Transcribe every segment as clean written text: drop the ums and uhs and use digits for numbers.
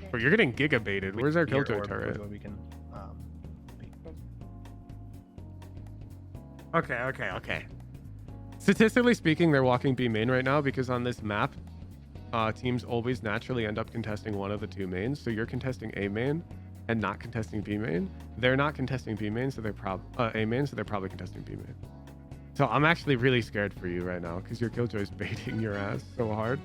Bro, you're getting gigabaited. Where's our killjoy turret? We can, Okay. Statistically speaking, they're walking B main right now because on this map, teams always naturally end up contesting one of the two mains. So you're contesting A main and not contesting B main. They're not contesting B main, so they're A main, so they're probably contesting B main. So I'm actually really scared for you right now because your killjoy's baiting your ass so hard.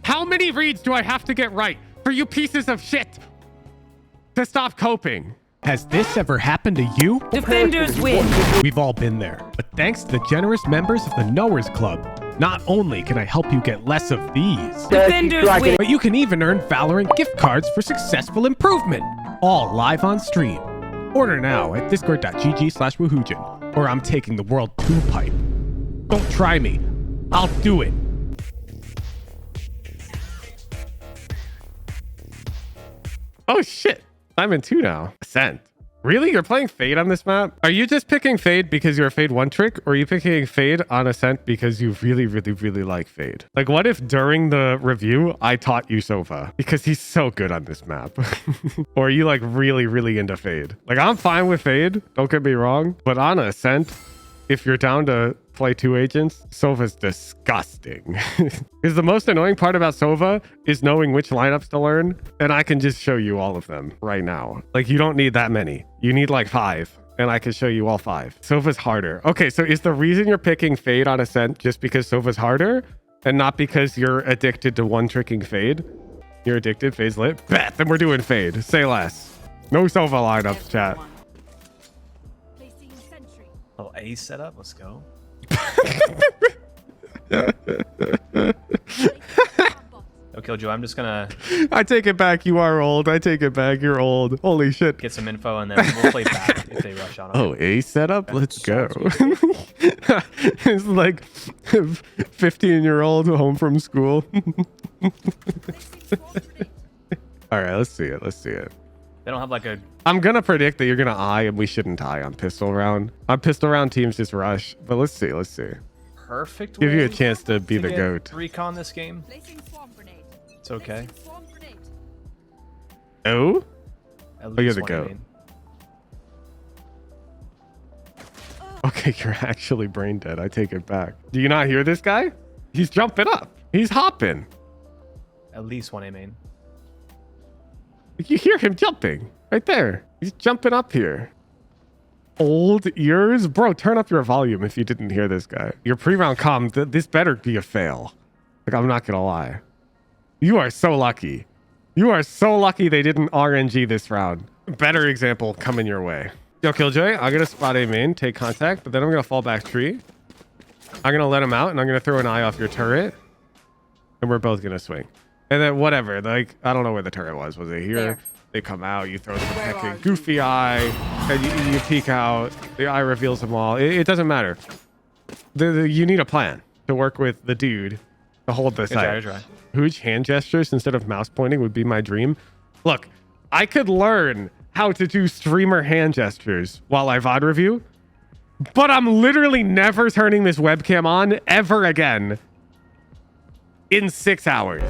How many reads do I have to get right for you pieces of shit to stop coping? Has this ever happened to you? Defenders win. We've all been there, but thanks to the generous members of the Knowers Club, not only can I help you get less of these, Defenders win. but you can even earn Valorant gift cards for successful improvement, all live on stream. Order now at discord.gg/woohoojin, or I'm taking the world to pipe. Don't try me. I'll do it. Oh shit, I'm in 2 now. Ascent. Really? You're playing Fade on this map? Are you just picking Fade because you're a Fade one trick, or are you picking Fade on Ascent because you really like Fade? Like, what if during the review, I taught you Sova? Because he's so good on this map. Or are you like really into Fade? Like, I'm fine with Fade, don't get me wrong, but on Ascent, if you're down to play 2 agents, Sova's disgusting. Because the most annoying part about Sova is knowing which lineups to learn, and I can just show you all of them right now. Like, you don't need that many. You need like 5, and I can show you all 5. Sova's harder. Okay, so is the reason you're picking Fade on Ascent just because Sova's harder, and not because you're addicted to one-tricking Fade? You're addicted, Fade's lit? Bet, then we're doing Fade. Say less. No Sova lineups, chat. oh, A setup. Let's go. Oh, Killjoy, I'm just gonna I take it back. You are old. I take it back. You're old. Holy shit. get some info and then we'll play back if they rush on. Oh, A setup? Let's go. It's like 15-year-old home from school. All right, let's see it. They don't have like a. I'm gonna predict that you're gonna eye, and we shouldn't eye on pistol round. On pistol round, teams just rush. But let's see. Perfect Give you a way chance to be the get goat. Recon this game. It's okay. Oh? At you're least the one goat. main. Okay, you're actually brain dead. I take it back. Do you not hear this guy? He's jumping up. He's hopping. At least one A main. You hear him jumping right there. He's jumping up here. Old ears? Bro, turn up your volume if you didn't hear this guy. Your pre-round comm, this better be a fail. Like, I'm not gonna lie. You are so lucky. You are so lucky they didn't RNG this round. Better example coming your way. Yo, Killjoy, I'm gonna spot A main, take contact, but then I'm gonna fall back tree. I'm gonna let him out, and I'm gonna throw an eye off your turret. And we're both gonna swing. And then whatever, like, I don't know where the turret was. Was it here? There. They come out, you throw the protecting goofy eye, and you peek out. The eye reveals them all. It doesn't matter. You need a plan to work with the dude to hold the site. Huge hand gestures instead of mouse pointing would be my dream. Look, I could learn how to do streamer hand gestures while I VOD review, but I'm literally never turning this webcam on ever again in 6 hours.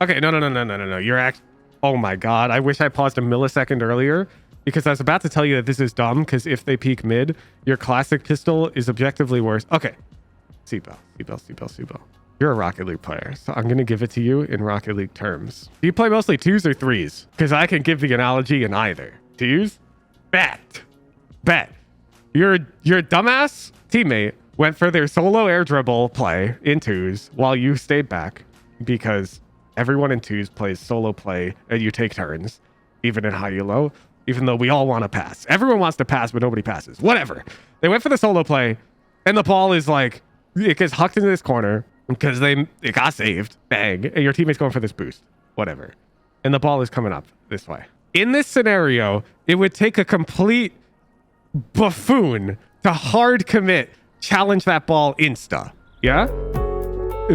Okay, no. You're oh my god. I wish I paused a millisecond earlier because I was about to tell you that this is dumb because if they peek mid, your classic pistol is objectively worse. Okay. Seatbelt. You're a Rocket League player, so I'm going to give it to you in Rocket League terms. Do you play mostly 2s or 3s? Because I can give the analogy in either. 2s? Bet. Your dumbass teammate went for their solo air dribble play in 2s while you stayed back because everyone in 2s plays solo play and you take turns, even in high elo, even though we all want to pass. Everyone wants to pass, but nobody passes. Whatever. They went for the solo play, and the ball is like, it gets hucked into this corner because it got saved. Bang. And your teammate's going for this boost. Whatever. And the ball is coming up this way. In this scenario, it would take a complete buffoon to hard commit, challenge that ball insta. Yeah?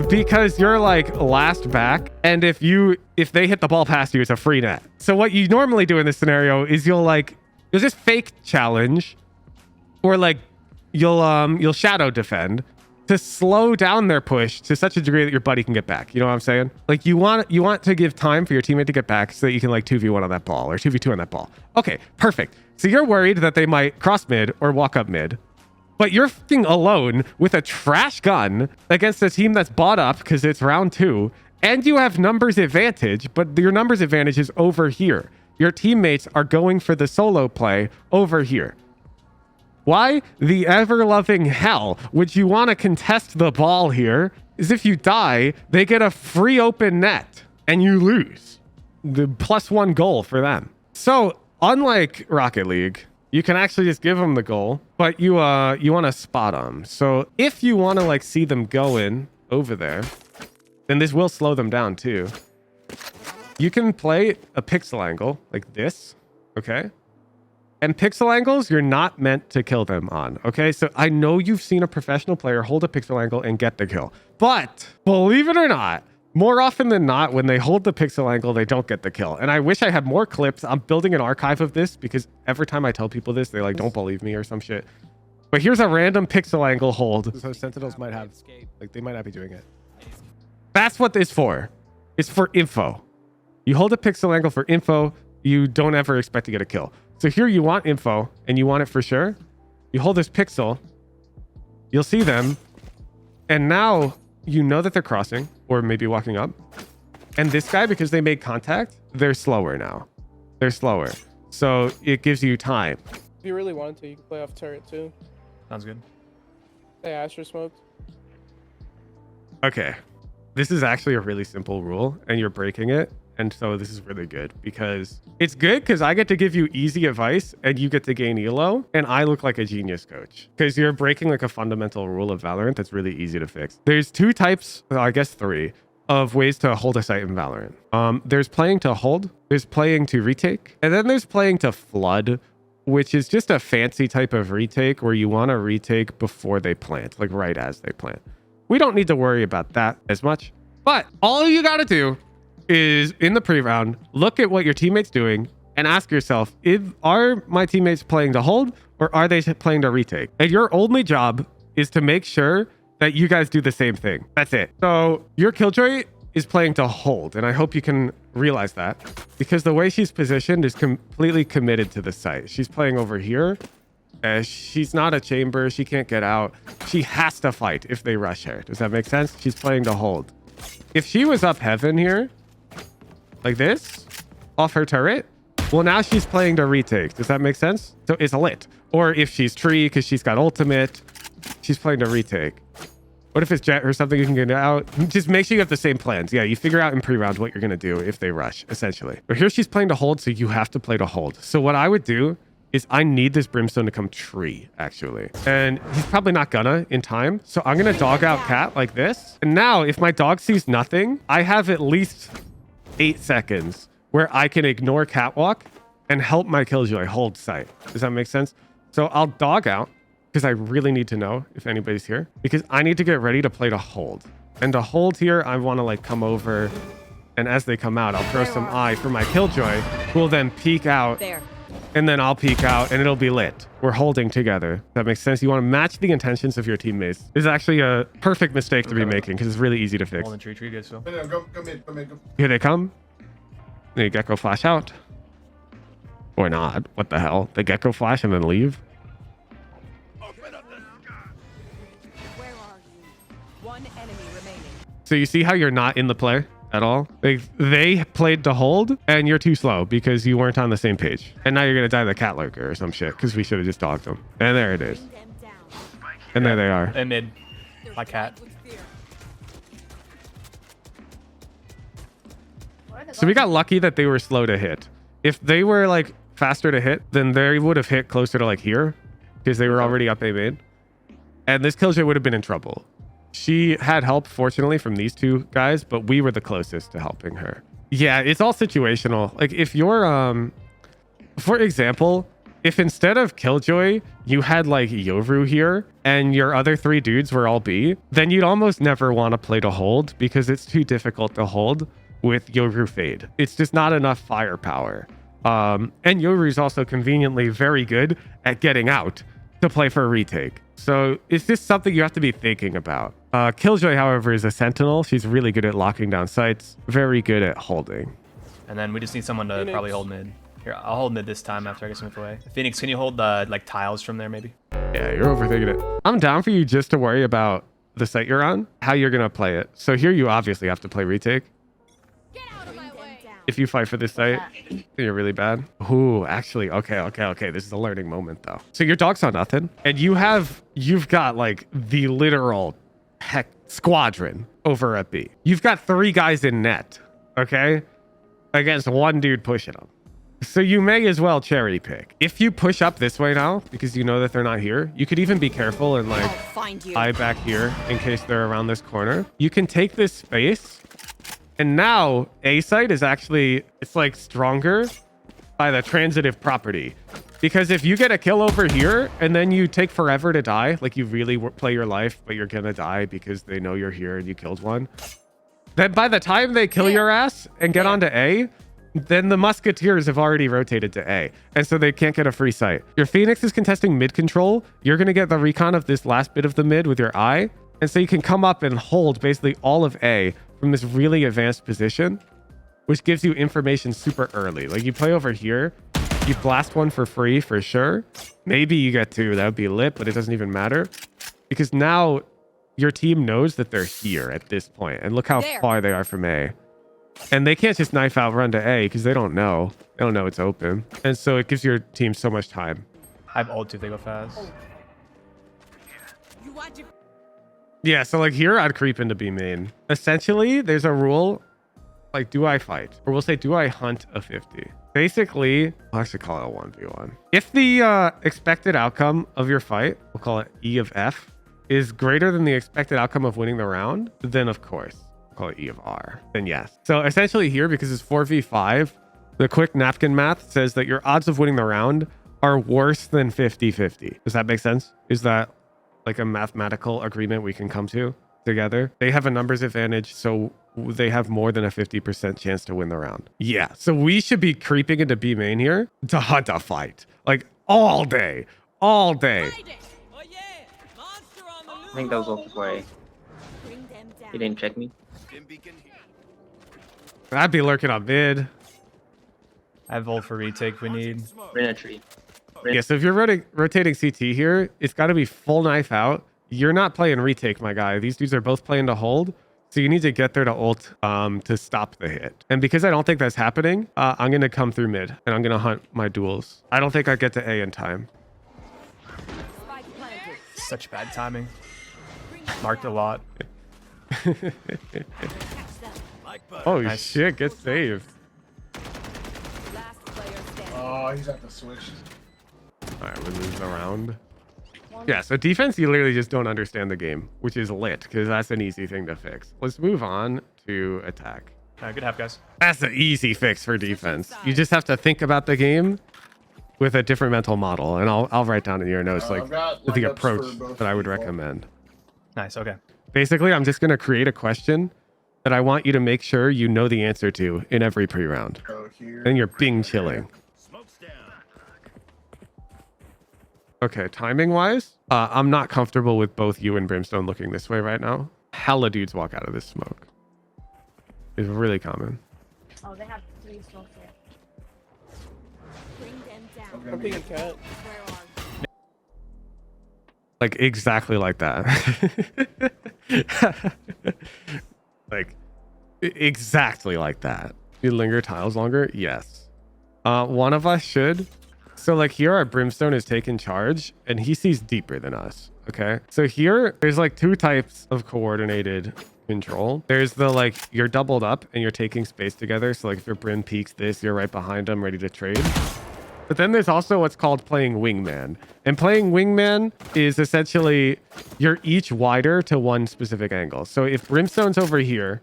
because you're like last back, and if they hit the ball past you, it's a free net. So what you normally do in this scenario is you'll just fake challenge, or like you'll shadow defend to slow down their push to such a degree that your buddy can get back. You know what I'm saying? Like you want to give time for your teammate to get back so that you can like 2v1 on that ball or 2v2 on that ball. Okay, perfect. So you're worried that they might cross mid or walk up mid, but you're fucking alone with a trash gun against a team that's bought up because it's round 2, and you have numbers advantage, but your numbers advantage is over here. Your teammates are going for the solo play over here. Why the ever-loving hell would you want to contest the ball here? Is if you die, they get a free open net and you lose. The +1 goal for them. So unlike Rocket League, you can actually just give them the goal, but you want to spot them. So if you want to like see them going over there, then this will slow them down too. You can play a pixel angle like this, okay? And pixel angles, you're not meant to kill them on, okay? So I know you've seen a professional player hold a pixel angle and get the kill. But believe it or not, more often than not, when they hold the pixel angle, they don't get the kill. And I wish I had more clips. I'm building an archive of this because every time I tell people this, they like don't believe me or some shit. But here's a random pixel angle hold. So Sentinels might have, like they might not be doing it. That's what it's for. It's for info. You hold a pixel angle for info. You don't ever expect to get a kill. So here you want info and you want it for sure. You hold this pixel, you'll see them. And now you know that they're crossing or maybe walking up. And this guy, because they made contact, they're slower now. They're slower. So it gives you time. If you really wanted to, you could play off turret too. Sounds good. Hey, Asher smoked. Okay. This is actually a really simple rule and you're breaking it. And so this is really good because it's good because I get to give you easy advice and you get to gain elo and I look like a genius coach because you're breaking like a fundamental rule of Valorant that's really easy to fix. There's 2 types, well, I guess 3, of ways to hold a site in Valorant. There's playing to hold, there's playing to retake, and then there's playing to flood, which is just a fancy type of retake where you want to retake before they plant, like right as they plant. We don't need to worry about that as much, but all you got to do is in the pre-round, look at what your teammate's doing and ask yourself, are my teammates playing to hold or are they playing to retake? And your only job is to make sure that you guys do the same thing. That's it. So your Killjoy is playing to hold, and I hope you can realize that because the way she's positioned is completely committed to the site. She's playing over here. She's not a chamber. She can't get out. She has to fight if they rush her. Does that make sense? She's playing to hold. If she was up heaven here, like this, off her turret, well, now she's playing to retake. Does that make sense? So it's lit. Or if she's tree because she's got ultimate, she's playing to retake. What if it's jet or something you can get out? Just make sure you have the same plans. Yeah, you figure out in pre-round what you're going to do if they rush, essentially. But here she's playing to hold, so you have to play to hold. So what I would do is I need this Brimstone to come tree, actually. And he's probably not gonna in time. So I'm going to dog out Cat like this. And now if my dog sees nothing, I have at least 8 seconds where I can ignore catwalk and help my Killjoy hold site. Does that make sense? So I'll dog out because I really need to know if anybody's here because I need to get ready to play to hold. And to hold here, I want to like come over, and as they come out, I'll throw some eye for my Killjoy, who will then peek out there. And then I'll peek out and it'll be lit. We're holding together. That makes sense. You want to match the intentions of your teammates. This is actually a perfect mistake to be making because it's really easy to fix. Hold the tree, good still. Go mid. Here they come. The gecko flash out. Or not. What the hell? The gecko flash and then leave? Where are you? One enemy remaining. So you see how you're not in the play at all? They played to hold and you're too slow because you weren't on the same page. And now you're going to die to the cat lurker or some shit because we should have just dogged them. And there it is. And there they are. And mid. My cat. So we got lucky that they were slow to hit. If they were like faster to hit, then they would have hit closer to like here because they were already up A main. And this Killjoy would have been in trouble. She had help, fortunately, from these 2 guys, but we were the closest to helping her. Yeah, it's all situational. Like if you're, for example, if instead of Killjoy, you had like Yoru here and your other 3 dudes were all B, then you'd almost never want to play to hold because it's too difficult to hold with Yoru Fade. It's just not enough firepower. And Yoru's also conveniently very good at getting out to play for a retake. So it's just something you have to be thinking about. Killjoy, however, is a sentinel. She's really good at locking down sites, very good at holding. And then we just need someone to Phoenix. probably hold mid. Here, I'll hold mid this time after I get some away. Phoenix, can you hold the like tiles from there maybe? Yeah, you're overthinking it. I'm down for you just to worry about the site you're on, how you're going to play it. So here you obviously have to play retake. Get out of my way. If you fight for this site, you're really bad. Ooh, actually, okay. This is a learning moment though. So your dog saw nothing, and you've got like the literal heck squadron over at B. You've got 3 guys in net, okay, against 1 dude pushing them. So you may as well cherry pick. If you push up this way now, because you know that they're not here, you could even be careful and like I'll find you. eye back here in case they're around this corner. You can take this space, and now A site is actually, it's like stronger by the transitive property. Because if you get a kill over here and then you take forever to die, like you really play your life, but you're gonna die because they know you're here and you killed one, then by the time they kill your ass and get onto A, then the musketeers have already rotated to A, and so they can't get a free site. Your Phoenix is contesting mid control. You're going to get the recon of this last bit of the mid with your eye, and so you can come up and hold basically all of A from this really advanced position, which gives you information super early. Like you play over here, you blast one for free for sure. Maybe you get 2. That would be lit, but it doesn't even matter because now your team knows that they're here at this point, and look how far they are from A. And they can't just knife out run to A because they don't know. They don't know it's open. And so it gives your team so much time. I have ult too if they go fast. You want to... Yeah, so like here I'd creep into B main. Essentially, there's a rule like, do I fight? Or we'll say, do I hunt a 50? Basically, I'll actually call it a 1v1. If the expected outcome of your fight, we'll call it E of F, is greater than the expected outcome of winning the round, then of course. Call it E of R, then yes. So essentially here, because it's 4v5, the quick napkin math says that your odds of winning the round are worse than 50-50. Does that make sense? Is that like a mathematical agreement we can come to together? They have a numbers advantage, so they have more than a 50% chance to win the round. Yeah, so we should be creeping into B main here to hunt a fight. Like all day. Oh, yeah. Monster on the loose. I think that was all before A. Bring them down. He didn't check me. I'd be lurking on mid. I have ult for retake if we need. We're in a tree. Yeah, so if you're rotating CT here, it's got to be full knife out. You're not playing retake, my guy. These dudes are both playing to hold. So you need to get there to ult to stop the hit. And because I don't think that's happening, I'm going to come through mid and I'm going to hunt my duels. I don't think I get to A in time. Spike planted. Such bad timing. Marked a lot. Catch them. Oh Nice. shit, get saved. Last player standing. Oh, he's at the switch. All right, we're losing around. Yeah, so defense, you literally just don't understand the game, which is lit because that's an easy thing to fix. Let's move on to attack. Good half, guys. That's the easy fix for defense. You just have to think about the game with a different mental model, and I'll write down in your notes like I've got the lineups approach for both that I would people. recommend. Nice. Okay. Basically, I'm just going to create a question that I want you to make sure you know the answer to in every pre-round. Go here. And you're Bing chilling. Okay, timing wise, I'm not comfortable with both you and Brimstone looking this way right now. Hella dudes walk out of this smoke. It's really common. Oh, they have 3 smokes here. Bring them down. Okay. I'm picking cat. Where are you? Like exactly like that. Like exactly like that. You linger tiles longer? Yes. One of us should. So like here our Brimstone is taking charge and he sees deeper than us. Okay. So here there's like 2 types of coordinated control. There's the like you're doubled up and you're taking space together. So like if your Brim peeks this, you're right behind him ready to trade. But then there's also what's called playing wingman. And playing wingman is essentially you're each wider to one specific angle. So if Brimstone's over here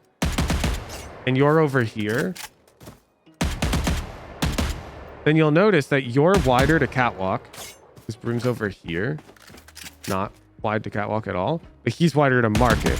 and you're over here, then you'll notice that you're wider to catwalk. This broom's over here, not wide to catwalk at all, but he's wider to market.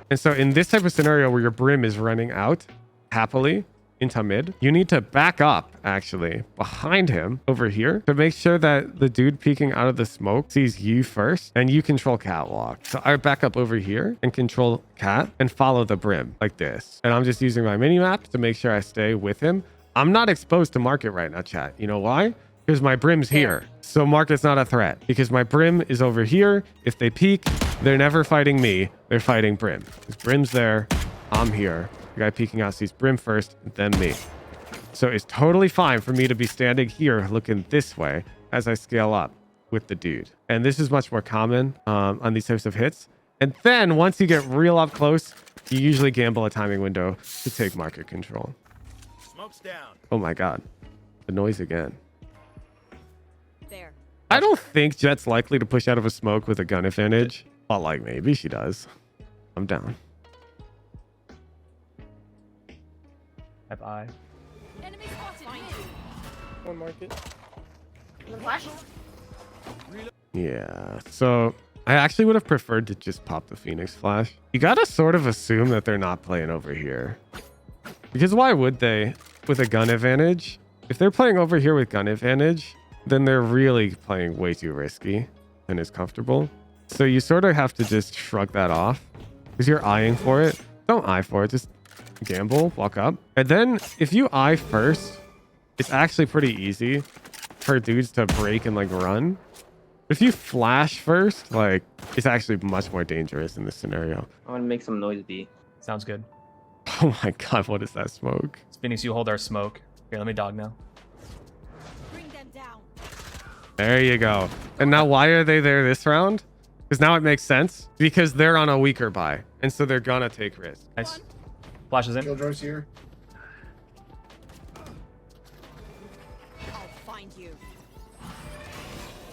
And so in this type of scenario where your brim is running out happily into mid, you need to back up actually behind him over here to make sure that the dude peeking out of the smoke sees you first and you control catwalk. So I back up over here and control cat and follow the brim like this. And I'm just using my mini map to make sure I stay with him. I'm not exposed to market right now, chat. You know why? Because my brim's here. So market's not a threat because my brim is over here. If they peek, they're never fighting me. They're fighting brim. Because brim's there. I'm here. The guy peeking out sees brim first, then me. So it's totally fine for me to be standing here looking this way as I scale up with the dude. And this is much more common on these types of hits. And then once you get real up close, you usually gamble a timing window to take market control. Smoke's down. Oh my God. The noise again. There. I don't think Jet's likely to push out of a smoke with a gun advantage. But like maybe she does. I'm down. Have I? Enemy spotted. Find you. One market. One flash. Yeah. So I actually would have preferred to just pop the Phoenix flash. You gotta sort of assume that they're not playing over here. Because why would they with a gun advantage? If they're playing over here with gun advantage, then they're really playing way too risky and is comfortable. So you sort of have to just shrug that off because you're eyeing for it. Don't eye for it. Just gamble, walk up. And then if you eye first, it's actually pretty easy for dudes to break and like run. If you flash first, like it's actually much more dangerous in this scenario. I want to make some noise, B. Sounds good. Oh my God, what is that smoke? Phoenix, you hold our smoke. Here, let me dog now. Bring them down. There you go. And now why are they there this round? Because now it makes sense. Because they're on a weaker buy. And so they're gonna take risks. Nice. Flashes in. Killjoy's here. I'll find you.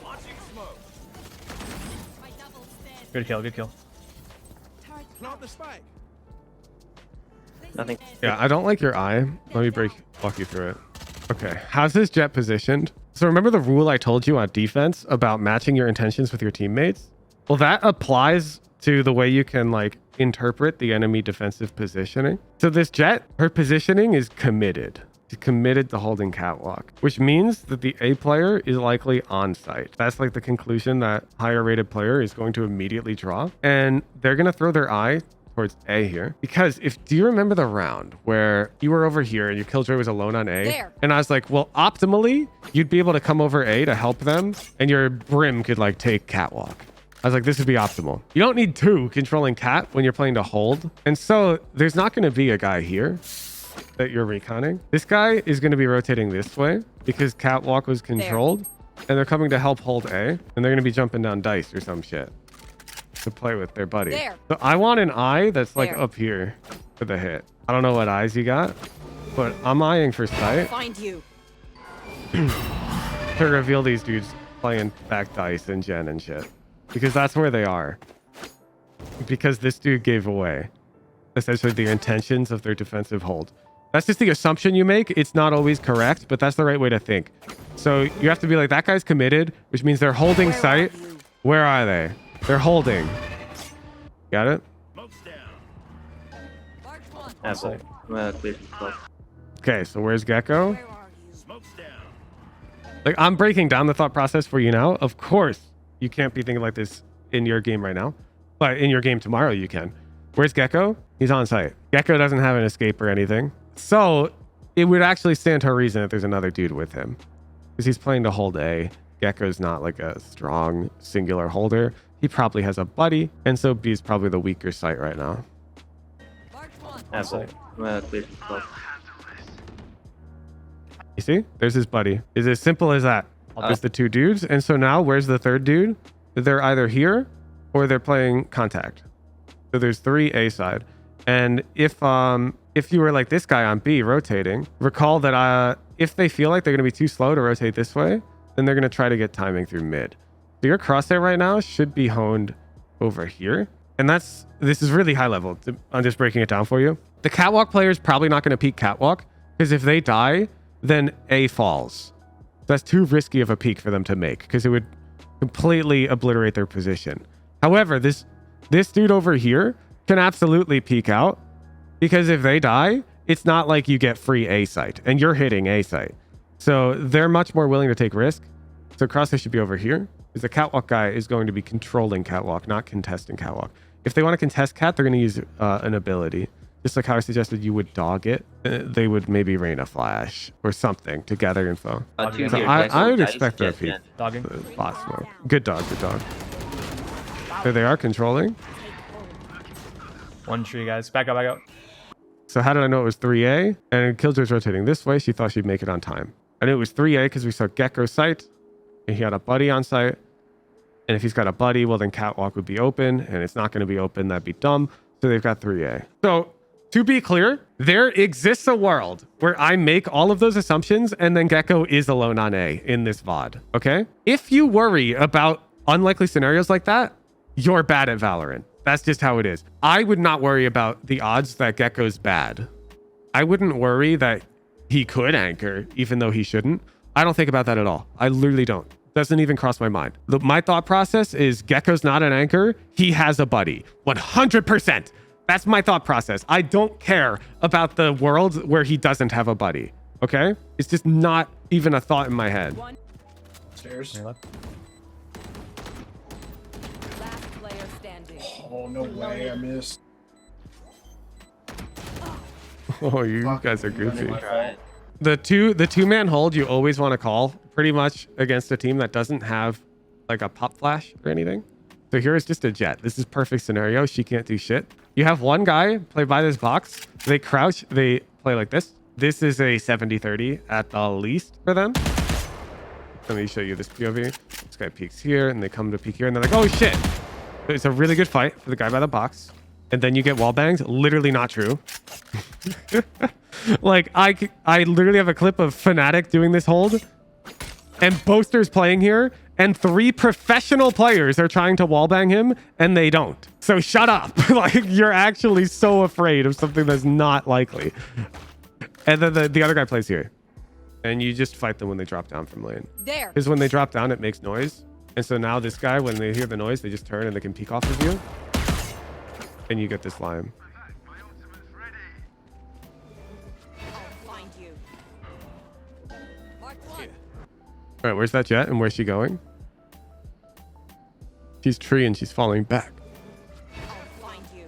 Launching smoke. My double stand. Good kill, good kill. Turret Plant the spike. Nothing. Yeah, I don't like your eye. Let me walk you through it. Okay, how's this Jet positioned? So remember the rule I told you on defense about matching your intentions with your teammates? Well, that applies to the way you can like interpret the enemy defensive positioning. So this Jet, her positioning is committed. She's committed to holding catwalk, which means that the A player is likely on site. That's like the conclusion that higher rated player is going to immediately draw. And they're going to throw their eye towards A here. Because do you remember the round where you were over here and your killjoy was alone on A? There. And I was like, well, optimally, you'd be able to come over A to help them and your brim could like take catwalk. I was like, this would be optimal. You don't need two controlling cat when you're playing to hold. And so there's not going to be a guy here that you're reconning. This guy is going to be rotating this way because catwalk was controlled and they're coming to help hold A and they're going to be jumping down dice or some shit to play with their buddy. There. So I want an eye that's like There. up here for the hit. I don't know what eyes you got, but I'm eyeing for sight Find you. to reveal these dudes playing back dice and gen and shit. Because that's where they are. Because this dude gave away essentially the intentions of their defensive hold. That's just the assumption you make. It's not always correct, but that's the right way to think. So you have to be like, that guy's committed, which means they're holding Where sight. are you? Where are they? They're holding. Got it? Smoke's down. Large one. Apple. I'm gonna clear some smoke. Okay, so where's Gecko? Where are you? Smoke's down. Like, I'm breaking down the thought process for you now. Of course, you can't be thinking like this in your game right now, but in your game tomorrow, you can. Where's Gecko? He's on site. Gecko doesn't have an escape or anything. So it would actually stand to reason that there's another dude with him because he's playing to hold A. Gecko's not like a strong singular holder. He probably has a buddy. And so B's probably the weaker site right now. Large one. Apple. I'm gonna clear some smoke. You see? There's his buddy. It's as simple as that. There's the two dudes. And so now where's the third dude? They're either here or they're playing contact. So there's three A side. And if you were like this guy on B rotating, recall that if they feel like they're going to be too slow to rotate this way, then they're going to try to get timing through mid. So your crosshair right now should be honed over here. And this is really high level. I'm just breaking it down for you. The catwalk player is probably not going to peek catwalk because if they die, then A falls. That's too risky of a peek for them to make because it would completely obliterate their position. However, this dude over here can absolutely peek out because if they die, it's not like you get free A site and you're hitting A site. So they're much more willing to take risk. So crosshair should be over here. Because the catwalk guy is going to be controlling catwalk, not contesting catwalk. If they want to contest cat, they're going to use an ability. Just like how I suggested you would dog it. They would maybe rain a flash or something to gather info. Two So here, I would Jesse expect their peek. suggestion. Dogging. Bot smoke. Good dog, good dog. There they are controlling. One tree, guys. Back up, back up. So how did I know it was 3A? And Killjoy's rotating this way. She thought she'd make it on time. I knew it was 3A because we saw Gecko sight. And he had a buddy on site. And if he's got a buddy, well, then catwalk would be open. And it's not going to be open. That'd be dumb. So they've got 3A. So to be clear, there exists a world where I make all of those assumptions and then Gecko is alone on A in this VOD. Okay? If you worry about unlikely scenarios like that, you're bad at Valorant. That's just how it is. I would not worry about the odds that Gecko's bad. I wouldn't worry that he could anchor, even though he shouldn't. I don't think about that at all. I literally don't. Doesn't even cross my mind. My thought process is Gecko's not an anchor. He has a buddy. 100%. That's my thought process. I don't care about the world where he doesn't have a buddy. Okay? It's just not even a thought in my head. Stairs. Your left. Last player standing. Oh, no way. I missed. Oh, you guys are goofy. Try it. The two-man hold you always want to call pretty much against a team that doesn't have like a pop flash or anything. So here is just a jet. This is perfect scenario. She can't do shit. You have one guy play by this box. They crouch. They play like this. This is a 70-30 at the least for them. Let me show you this POV. This guy peeks here and they come to peek here and they're like, oh shit. It's a really good fight for the guy by the box. And then you get wall bangs. Literally not true. Like I literally have a clip of Fnatic doing this hold and Boaster's playing here and 3 professional players are trying to wallbang him and they don't. So shut up. Like you're actually so afraid of something that's not likely. And then the other guy plays here and you just fight them when they drop down from lane. There. Because when they drop down, it makes noise. And so now this guy, when they hear the noise, they just turn and they can peek off of you. And you get this lime. I'll find you. Mark one. All right, where's that jet and where's she going? She's tree and she's falling back. I'll find you.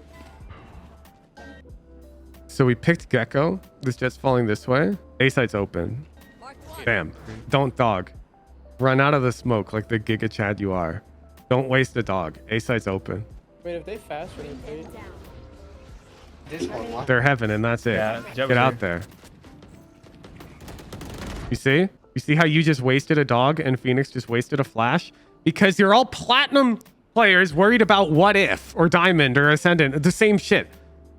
So we picked Gecko. This jet's falling this way. A site's open. Mark one. Bam. Don't dog. Run out of the smoke like the Giga Chad you are. Don't waste a dog. A site's open. I mean, if they fast or they They're heaven and that's it. Yeah, Jet was Get out here. there. You see? You see how you just wasted a dog and Phoenix just wasted a flash? Because you're all platinum players worried about what if or diamond or ascendant. The same shit.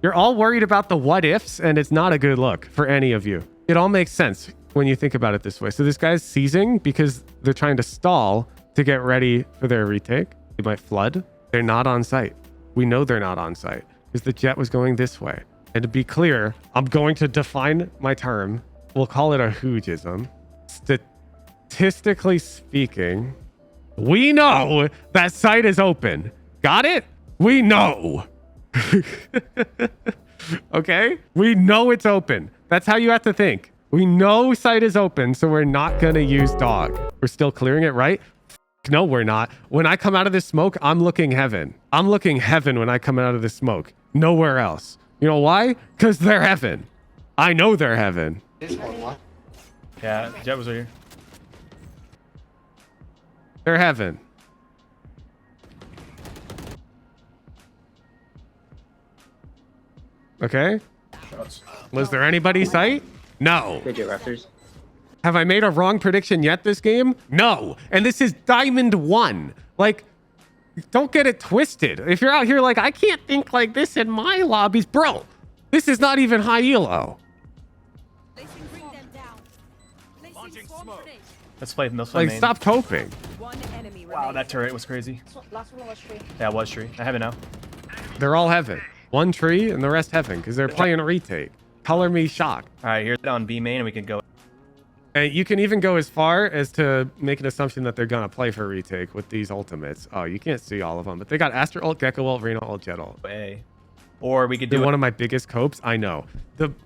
You're all worried about the what ifs and it's not a good look for any of you. It all makes sense when you think about it this way. So this guy's seizing because they're trying to stall to get ready for their retake. They might flood. They're not on site. We know they're not on site because the jet was going this way. And to be clear, I'm going to define my term. We'll call it a hoogism. Statistically speaking, we know that site is open. Got it? We know. Okay? We know it's open. That's how you have to think. We know site is open, so we're not going to use dog. We're still clearing it, right? No, we're not. When I come out of this smoke, I'm looking heaven. I'm looking heaven when I come out of this smoke. Nowhere else. You know why? Because they're heaven. I know they're heaven. Yeah, Jet was right here. They're heaven. Okay? Was there anybody sight? No. Good job, Raptors. Have I made a wrong prediction yet this game? No. And this is Diamond 1. Like, don't get it twisted. If you're out here like, I can't think like this in my lobbies. Bro, this is not even high elo. Bring them down. Launching smoke. Let's play. Let's play Like, main. stop coping. One enemy Wow, remaining. that turret was crazy. Last one was tree. Yeah, it was tree. I have it now. They're all heaven. One tree and the rest heaven because they're playing a retake. Color me shocked. All right, here's on B main and we can go. And you can even go as far as to make an assumption that they're gonna play for retake with these ultimates. Oh, you can't see all of them, but they got Astra ult, Gecko ult, Reno ult, Jet ult. A. Or we could They're do one of my biggest copes. I know.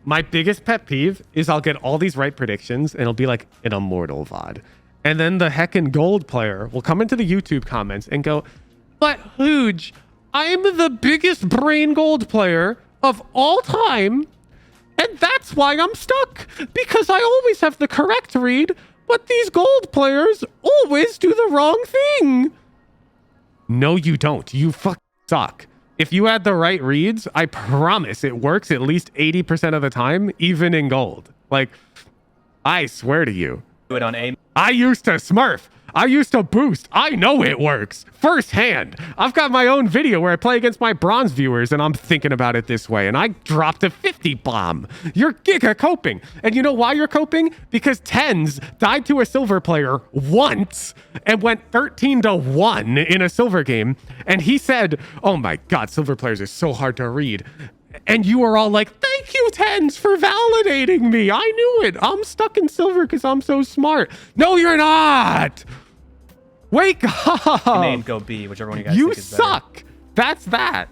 My biggest pet peeve is I'll get all these right predictions and it'll be like an immortal VOD. And then the heckin' gold player will come into the YouTube comments and go, but Hooge, I'm the biggest brain gold player of all time. And that's why I'm stuck. Because I always have the correct read, but these gold players always do the wrong thing. No, you don't. You fuck suck. If you had the right reads, I promise it works at least 80% of the time, even in gold. Like, I swear to you. do it on A. I used to smurf. I used to boost. I know it works firsthand. I've got my own video where I play against my bronze viewers and I'm thinking about it this way. And I dropped a 50 bomb. You're giga coping. And you know why you're coping? Because Tens died to a silver player once and went 13-1 in a silver game. And he said, oh my God, silver players are so hard to read. And you were all like, thank you, Tens, for validating me. I knew it. I'm stuck in silver because I'm so smart. No, you're not. Wake up. And go B, whichever one you guys You think is better. suck. That's that.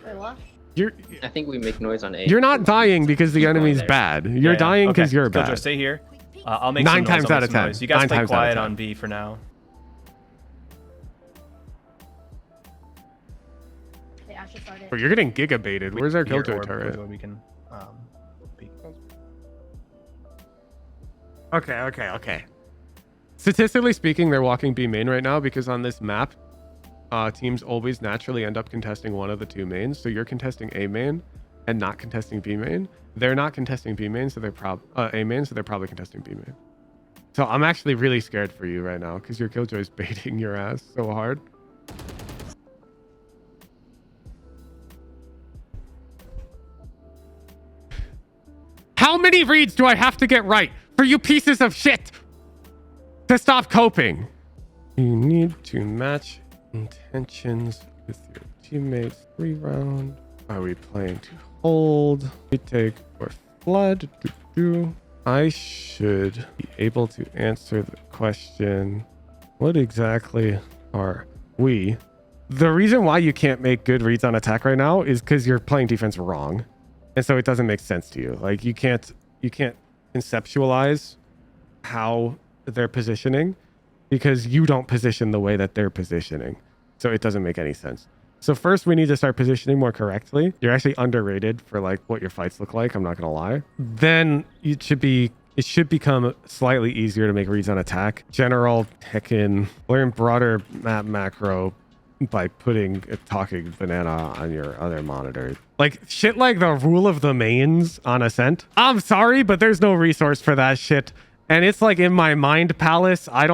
Wait, what? You're I think we make noise on A. you're not dying because the Keep going enemy's there. bad. You're dying because you're Killjoy, bad. stay here. I'll make 9 some noise. times I'll out make of some 10. noise. You guys 9 play times out of quiet 10. on B for now. They actually started. Bro, you're getting gigabaited. Where's our Here, Killjoy or turret? We can, peek. Okay. Statistically speaking, they're walking B main right now because on this map, teams always naturally end up contesting one of the two mains. So you're contesting A main and not contesting B main. They're not contesting B main, so they're A main, so they're probably contesting B main. So I'm actually really scared for you right now because your Killjoy's baiting your ass so hard. How many reads do I have to get right for you pieces of shit to stop coping? You need to match intentions with your teammates. 3 round. Are we playing to hold? Retake or flood? I should be able to answer the question. What exactly are we? The reason why you can't make good reads on attack right now is because you're playing defense wrong. And so it doesn't make sense to you. Like you can't conceptualize how they're positioning because you don't position the way that they're positioning. So it doesn't make any sense. So first we need to start positioning more correctly. You're actually underrated for like what your fights look like. I'm not going to lie. Then it should become slightly easier to make reads on attack. General, heckin', learn broader map macro by putting a talking banana on your other monitor. Like shit like the rule of the mains on Ascent. I'm sorry, but there's no resource for that shit. And it's like in my mind palace, I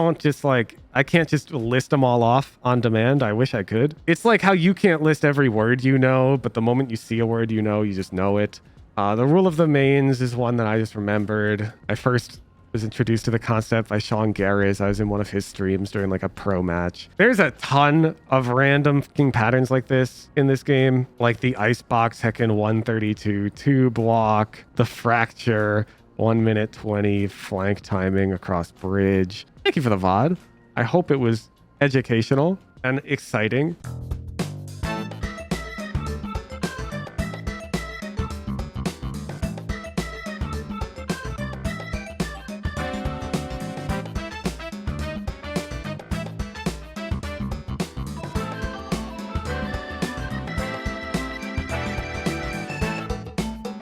can't just list them all off on demand. I wish I could. It's like how you can't list every word you know, but the moment you see a word you know, you just know it. The rule of the mains is one that I just remembered. I first was introduced to the concept by Sean Garris. I was in one of his streams during like a pro match. There's a ton of random fucking patterns like this in this game, like the icebox heckin' 132 2 block, the fracture, 1 minute 20 flank timing across bridge. Thank you for the VOD. I hope it was educational and exciting.